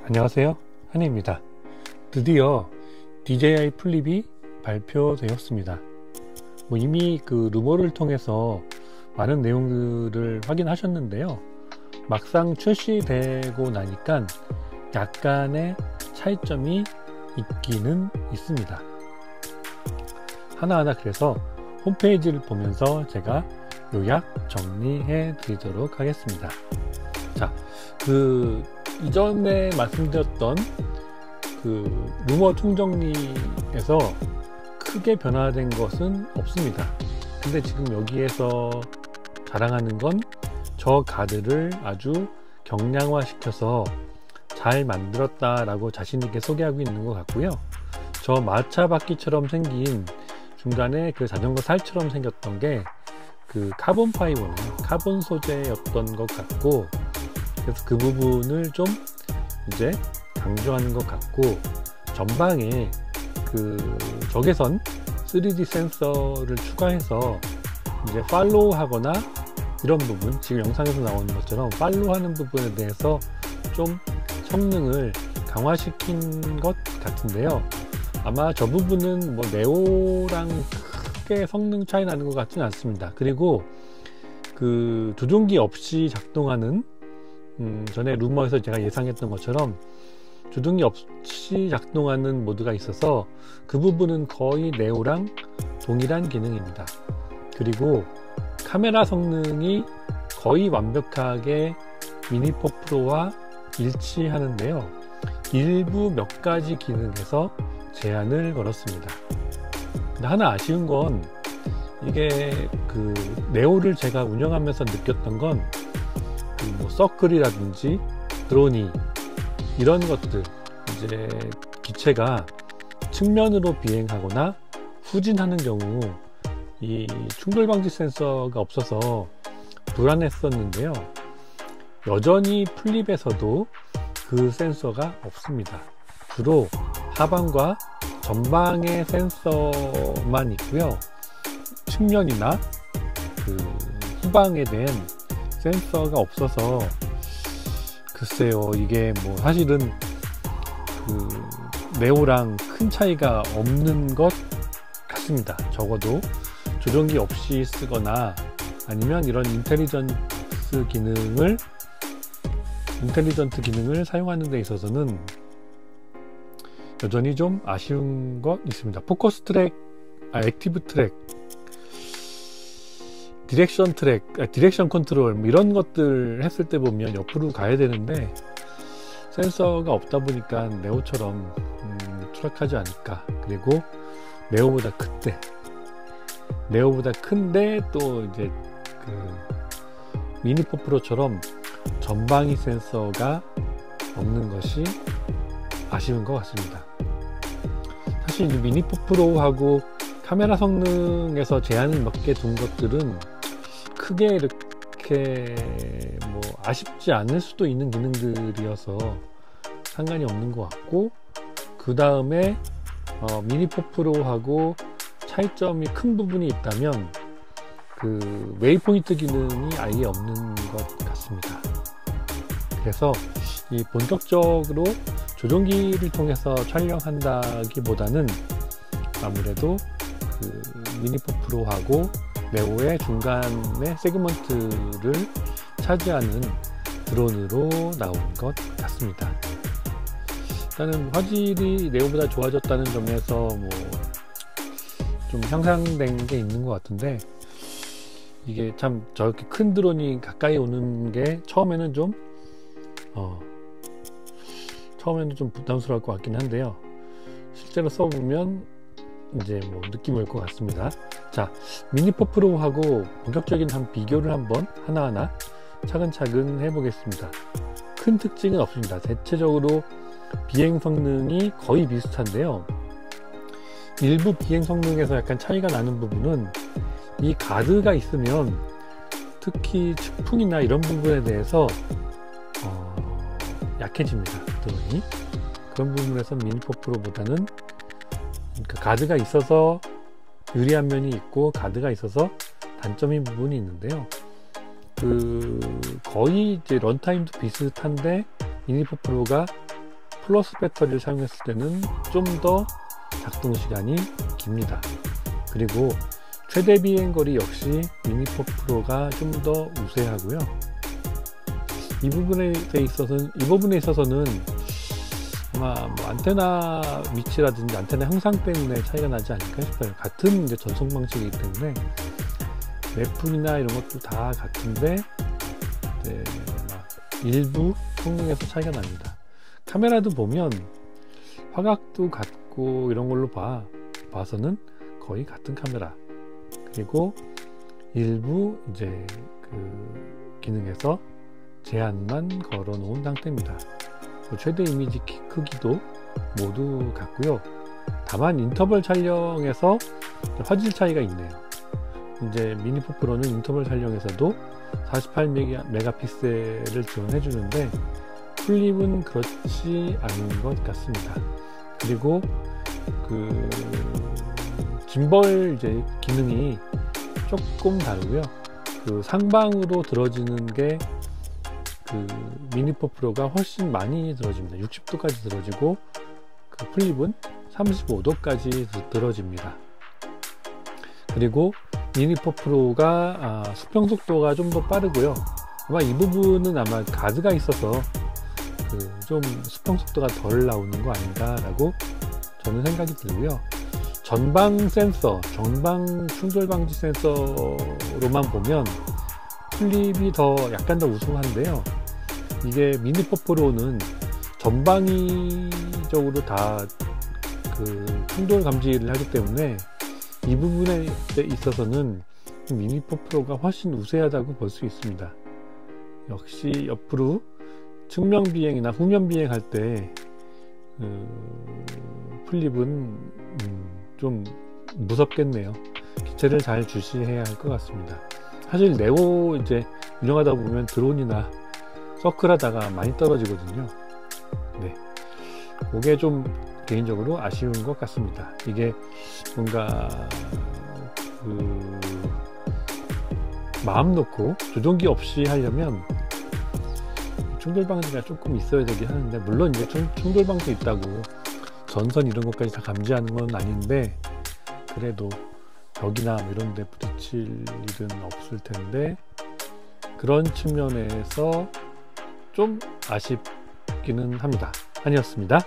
안녕하세요, 한혜입니다. 드디어 DJI 플립이 발표되었습니다. 이미 그 루머를 통해서 많은 내용들을 확인하셨는데요, 막상 출시되고 나니까 약간의 차이점이 있기는 있습니다. 하나하나 그래서 홈페이지를 보면서 제가 요약 정리해 드리도록 하겠습니다. 자, 이전에 말씀드렸던 그 루머 총정리에서 크게 변화된 것은 없습니다. 근데 지금 여기에서 자랑하는 건 저 가드를 아주 경량화 시켜서 잘 만들었다 라고 자신있게 소개하고 있는 것 같고요. 저 마차 바퀴처럼 생긴 중간에 그 자전거 살처럼 생겼던 게 그 카본 파이버네요. 카본 소재였던 것 같고, 그래서 그 부분을 좀 이제 강조하는 것 같고, 전방에 그 적외선 3D 센서를 추가해서 이제 팔로우 하거나 이런 부분, 지금 영상에서 나오는 것처럼 팔로우 하는 부분에 대해서 좀 성능을 강화시킨 것 같은데요. 아마 저 부분은 네오랑 크게 성능 차이 나는 것 같지는 않습니다. 그리고 그 조종기 없이 작동하는 전에 루머에서 제가 예상했던 것처럼 조종기 없이 작동하는 모드가 있어서 그 부분은 거의 네오랑 동일한 기능입니다. 그리고 카메라 성능이 거의 완벽하게 미니4 프로와 일치하는데요, 일부 몇 가지 기능에서 제한을 걸었습니다. 근데 하나 아쉬운 건, 이게 그 네오를 제가 운영하면서 느꼈던 건 그 서클이라든지 드로니 이런 것들, 이제 기체가 측면으로 비행하거나 후진하는 경우 이 충돌 방지 센서가 없어서 불안했었는데요, 여전히 플립에서도 그 센서가 없습니다. 주로 하방과 전방의 센서만 있고요, 측면이나 그 후방에 대한 센서가 없어서 글쎄요, 이게 사실은 그 네오랑 큰 차이가 없는 것 같습니다. 적어도 조종기 없이 쓰거나 아니면 이런 인텔리전트 기능을 사용하는 데 있어서는 여전히 좀 아쉬운 것 있습니다. 포커스 트랙, 액티브 트랙, 디렉션 컨트롤 이런 것들 했을 때 보면 옆으로 가야 되는데 센서가 없다 보니까 네오처럼 추락하지 않을까. 그리고 네오보다 큰데 또 이제 그 미니4 프로처럼 전방위 센서가 없는 것이 아쉬운 것 같습니다. 사실 이 미니4 프로하고 카메라 성능에서 제한을 몇 개 둔 것들은 크게 이렇게 아쉽지 않을 수도 있는 기능들이어서 상관이 없는 것 같고, 그 다음에 미니4 프로하고 차이점이 큰 부분이 있다면 그 웨이포인트 기능이 아예 없는 것 같습니다. 그래서 이 본격적으로 조종기를 통해서 촬영한다기보다는 아무래도 그 미니4 프로하고 네오의 중간에 세그먼트를 차지하는 드론으로 나온 것 같습니다. 일단은 화질이 네오보다 좋아졌다는 점에서 좀 향상된 게 있는 것 같은데, 이게 참 저렇게 큰 드론이 가까이 오는 게 처음에는 좀 부담스러울 것 같긴 한데요, 실제로 써보면 이제 느낌이 올 것 같습니다. 자, 미니4 프로하고 본격적인 비교를 한번 하나하나 차근차근 해보겠습니다. 큰 특징은 없습니다. 대체적으로 비행 성능이 거의 비슷한데요, 일부 비행 성능에서 약간 차이가 나는 부분은 이 가드가 있으면 특히 측풍이나 이런 부분에 대해서 약해집니다. 드론이. 그런 부분에서 미니4 프로보다는, 그러니까 가드가 있어서 유리한 면이 있고 가드가 있어서 단점인 부분이 있는데요, 거의 이제 런타임도 비슷한데 미니4 프로가 플러스 배터리를 사용했을 때는 좀 더 작동 시간이 깁니다. 그리고 최대 비행거리 역시 미니4 프로가 좀 더 우세하고요. 이 부분에 있어서는 아마 뭐 안테나 위치라든지 안테나 형상 때문에 차이가 나지 않을까 싶어요. 같은 이제 전송 방식이기 때문에 웹품이나 이런 것도 다 같은데 이제 막 일부 성능에서 차이가 납니다. 카메라도 보면 화각도 같고 이런 걸로 봐서는 거의 같은 카메라, 그리고 일부 이제 그 기능에서 제한만 걸어 놓은 상태입니다. 최대 이미지 크기도 모두 같고요. 다만 인터벌 촬영에서 화질 차이가 있네요. 이제 미니4 프로는 인터벌 촬영에서도 48메가픽셀을 지원해 주는데 플립은 그렇지 않은 것 같습니다. 그리고 그 짐벌 이제 기능이 조금 다르고요. 그 상방으로 들어지는 게 그 미니4 프로가 훨씬 많이 들어집니다. 60도까지 들어지고 그 플립은 35도까지 들어집니다. 그리고 미니4 프로가 수평 속도가 좀 더 빠르고요. 아마 이 부분은 아마 가드가 있어서 그 좀 수평 속도가 덜 나오는 거 아닌가 라고 저는 생각이 들고요. 전방 센서, 전방 충돌 방지 센서로만 보면 플립이 약간 더 우수한데요. 이게 미니4 프로는 전방위적으로 다 그 충돌 감지를 하기 때문에 이 부분에 있어서는 미니4 프로가 훨씬 우세하다고 볼 수 있습니다. 역시 옆으로 측면 비행이나 후면 비행할 때 플립은 좀 무섭겠네요. 기체를 잘 주시해야 할 것 같습니다. 사실 네오 이제 운영하다 보면 드론이나 서클 하다가 많이 떨어지거든요. 네, 그게 좀 개인적으로 아쉬운 것 같습니다. 이게 뭔가 그 마음 놓고 조종기 없이 하려면 충돌 방지가 조금 있어야 되긴 하는데, 물론 이제 충돌 방지 있다고 전선 이런 것까지 다 감지하는 건 아닌데, 그래도 벽이나 이런 데 부딪힐 일은 없을 텐데 그런 측면에서 좀 아쉽기는 합니다. 아니었습니다.